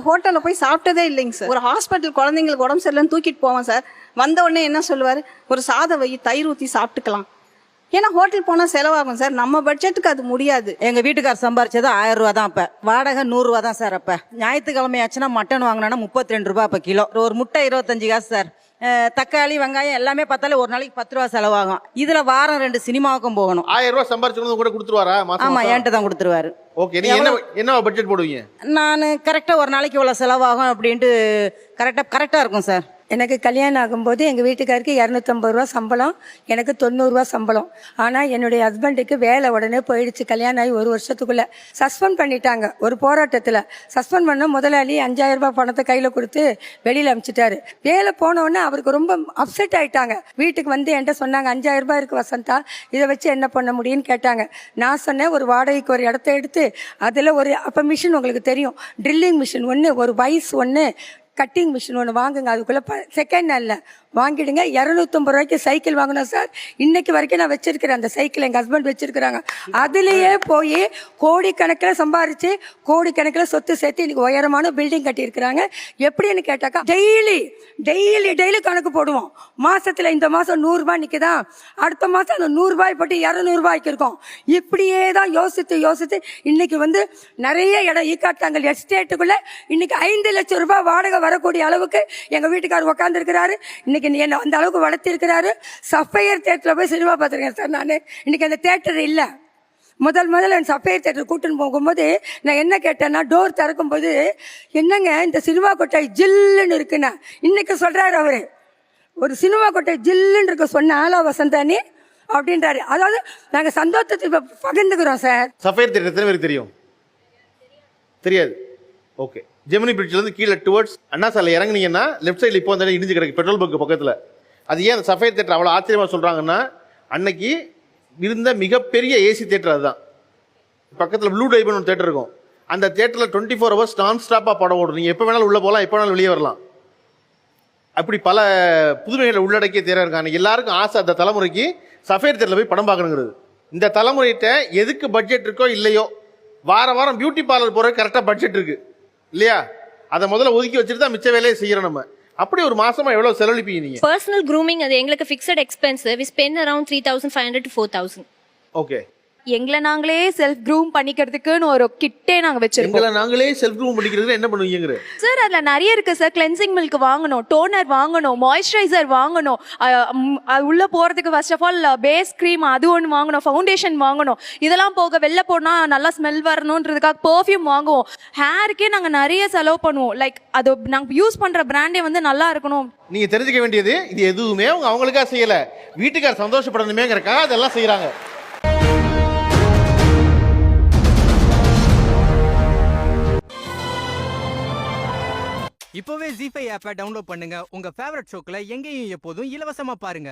ஹோட்டலில் போய் சாப்பிட்டதே இல்லைங்க சார். ஒரு ஹாஸ்பிட்டல் குழந்தைங்களுக்கு உடம்பு சரியில்லைன்னு தூக்கிட்டு போவோம் சார். வந்த உடனே என்ன சொல்லுவார், ஒரு சாதம் வை, தயிர் ஊற்றி சாப்பிட்டுக்கலாம். ஏன்னா ஹோட்டல் போனால் செலவாகும் சார், நம்ம பட்ஜெட்டுக்கு அது முடியாது. எங்கள் வீட்டுக்கார் சம்பாரிச்சது 1000 ரூபா தான். அப்போ வாடகை 100 ரூபா தான் சார். அப்போ ஞாயிற்றுக்கிழமை ஆச்சுன்னா மட்டன் வாங்கினா 32 ரூபா இப்போ கிலோ. ஒரு முட்டை 25 காசு சார். தக்காளி வெங்காயம் எல்லாமே பார்த்தாலே ஒரு நாளைக்கு 10 ரூபா செலவாகும். இதுல வாரம் 2 சினிமாவுக்கும் போகணும். 1000 ரூபா சம்பாரிச்சு கூட கொடுத்துருவாரா? ஆமா, என்கிட்ட தான் கொடுத்துருவாரு. ஓகே, நீங்க என்ன பட்ஜெட் போடுவீங்க? நான் கரெக்டா ஒரு நாளைக்கு இவ்வளவு செலவாகும் அப்படின்ட்டு கரெக்டா இருக்கும் சார். எனக்கு கல்யாணம் ஆகும்போது எங்கள் வீட்டுக்காருக்கு 250 ரூபா சம்பளம், எனக்கு 90 ரூபா சம்பளம். ஆனால் என்னுடைய ஹஸ்பண்டுக்கு வேலை உடனே போயிடுச்சு. கல்யாணம் ஆகி 1 வருஷத்துக்குள்ளே சஸ்பெண்ட் பண்ணிட்டாங்க. ஒரு போராட்டத்தில் சஸ்பெண்ட் பண்ண முதலாளி 5000 ரூபாய் பணத்தை கையில் கொடுத்து வெளியில் அனுப்பிச்சிட்டாரு. வேலை போனோடனே அவருக்கு ரொம்ப அப்செட் ஆகிட்டாங்க. வீட்டுக்கு வந்து என்கிட்ட சொன்னாங்க, 5000 ரூபாய் இருக்குது வசந்தா, இதை வச்சு என்ன பண்ண முடியும்னு கேட்டாங்க. நான் சொன்னேன், ஒரு வாடகைக்கு ஒரு இடத்த எடுத்து அதில் ஒரு அப்போ மிஷின் உங்களுக்கு தெரியும், ட்ரில்லிங் மிஷின் ஒன்று, ஒரு வைஸ் ஒன்று, கட்டிங் மிஷின் ஒன்று வாங்குங்க. அதுக்குள்ளே செகண்ட் ஹேண்டில் வாங்கிடுங்க. 250 ரூபாய்க்கு சைக்கிள் வாங்கினோம் சார். இன்னைக்கு வரைக்கும் நான் வச்சிருக்கிறேன் அந்த சைக்கிள், எங்கள் ஹஸ்பண்ட் வச்சிருக்கிறாங்க. அதுலேயே போய் கோடிக்கணக்கில் சம்பாரிச்சு கோடிக்கணக்கில் சொத்து சேர்த்து இன்னைக்கு உயரமான பில்டிங் கட்டியிருக்கிறாங்க. எப்படின்னு கேட்டாக்கா, டெய்லி கணக்கு போடுவோம். மாசத்துல இந்த மாதம் 100 ரூபாய் நிற்குதா, அடுத்த மாதம் அந்த 100 ரூபாய் போட்டு 200 ரூபாய்க்கு இருக்கும். இப்படியே தான் யோசித்து இன்னைக்கு வந்து நிறைய இடம் ஈக்காட்டாங்கல் எஸ்டேட்டுக்குள்ள இன்னைக்கு 5 லட்சம் ரூபாய் வாடகை வரக்கூடிய அளவுக்கு எங்கள் வீட்டுக்காரர் உட்கார்ந்து இருக்கிறாரு. இன்னைக்கு என்ன அந்த அளவுக்கு வளர்த்திருக்கிறாரு. சஃபையர் தேட்டரில் போய் சினிமா பார்த்துருக்கேன் சார். நான் இன்னைக்கு அந்த தேட்டர் இல்லை. முதல்ல சஃபையர் தேட்டர் கூட்டுன்னு போகும்போது நான் என்ன கேட்டேன்னா, டோர் திறக்கும்போது என்னங்க இந்த சினிமா கொட்டாய் ஜில்லுன்னு இருக்குண்ணா. இன்னைக்கு சொல்றாரு அவரு, ஒரு சினிமா கொட்டாய் ஜில்லுன்னு இருக்க சொன்ன ஆளா வசந்தானி அப்படின்றாரு. அதாவது நாங்கள் சந்தோஷத்தை பகிர்ந்துக்கிறோம் சார். சஃபையர் தேட்டர் எத்தனை பேருக்கு தெரியும்? தெரியாது. ஓகே, ஜெமினி பிரிட்ஜ்லேருந்து கீழே டுவர்ட்ஸ் அண்ணா சாலை இறங்குனீங்கன்னா லெஃப்ட் சைடில் இப்போ வந்து இடிஞ்சு கிடக்கு பெட்ரோல் பங்க் பக்கத்தில். அது ஏன் அந்த சஃபையர் தேட்டர் அவ்வளோ ஆச்சரியமாக சொல்கிறாங்கன்னா, அன்னைக்கு இருந்த மிகப்பெரிய ஏசி தேட்டர் அதுதான். பக்கத்தில் ப்ளூ டைமண்ட் ஒரு தேட்டர் இருக்கும். அந்த தேட்டரில் 24 ஹவர்ஸ் நான் ஸ்டாப்பாக படம் ஓடும். நீங்கள் எப்போ வேணாலும் உள்ளே போகலாம், எப்போ வேணாலும் வெளியே வரலாம். அப்படி பல புதுமைகளை உள்ளடக்கிய தேட்டர் இருக்காங்க. எல்லாருக்கும் ஆசை அந்த தலைமுறைக்கு சஃபையர் தேட்டரில் போய் படம் பார்க்கணுங்கிறது. இந்த தலைமுறைகிட்ட எதுக்கு பட்ஜெட் இருக்கோ இல்லையோ, வாரம் பியூட்டி பார்லர் போகிற கரெக்டாக பட்ஜெட் இருக்கு இல்லையா? அதை முதல்ல ஒதுக்கி வச்சுட்டு தான் மிச்ச வேலையை செய்யறோம் நம்ம. அப்படி ஒரு மாசமா எவ்வளவு செலவழிப்பீங்க நீங்க? பர்சனல் க்ரூமிங் அது எங்களுக்கு fixed expense. We spend around 3500 to 4000. Okay, எங்களை நாங்களே செல்ஃப் க்ரூம் பண்ணிக்கிறதுக்குன்னு ஒரு கிட்டே நாங்க வச்சிருக்கோம். எங்களை நாங்களே செல்ஃப் க்ரூம் பண்ணிக்கிறதுக்கு என்ன பண்ணுவீங்க சார்? அதுல நிறைய இருக்கு சார். கிளென்சிங் மில்க் வாங்கணும், டோனர் வாங்கணும், மாய்ஸ்சரைசர் வாங்கணும், அது உள்ள போறதுக்கு first of all face cream அது ஒன்று வாங்கணும், ஃபவுண்டேஷன் வாங்கணும். இதெல்லாம் போக வெளில போனா நல்லா ஸ்மெல் வரணுன்றதுக்காக பெர்ஃப்யூம் வாங்குவோம். ஹேருக்கே நாங்க நிறைய செலவு பண்ணுவோம். லைக் அது நாங்க யூஸ் பண்ற பிராண்டே வந்து நல்லா இருக்கணும். நீங்க தெரிஞ்சுக்க வேண்டியது, இது எதுவுமே அவங்களுக்காக செய்யல, வீட்டுக்கார சந்தோஷப்படணுமேங்கிறக்காக அதெல்லாம் செய்யறாங்க. இப்போவே ZEE5 ஆப்பை டவுன்லோட் பண்ணுங்க. உங்க ஃபேவரட் ஷோக்களை எங்கேயும் எப்போதும் இலவசமா பாருங்க.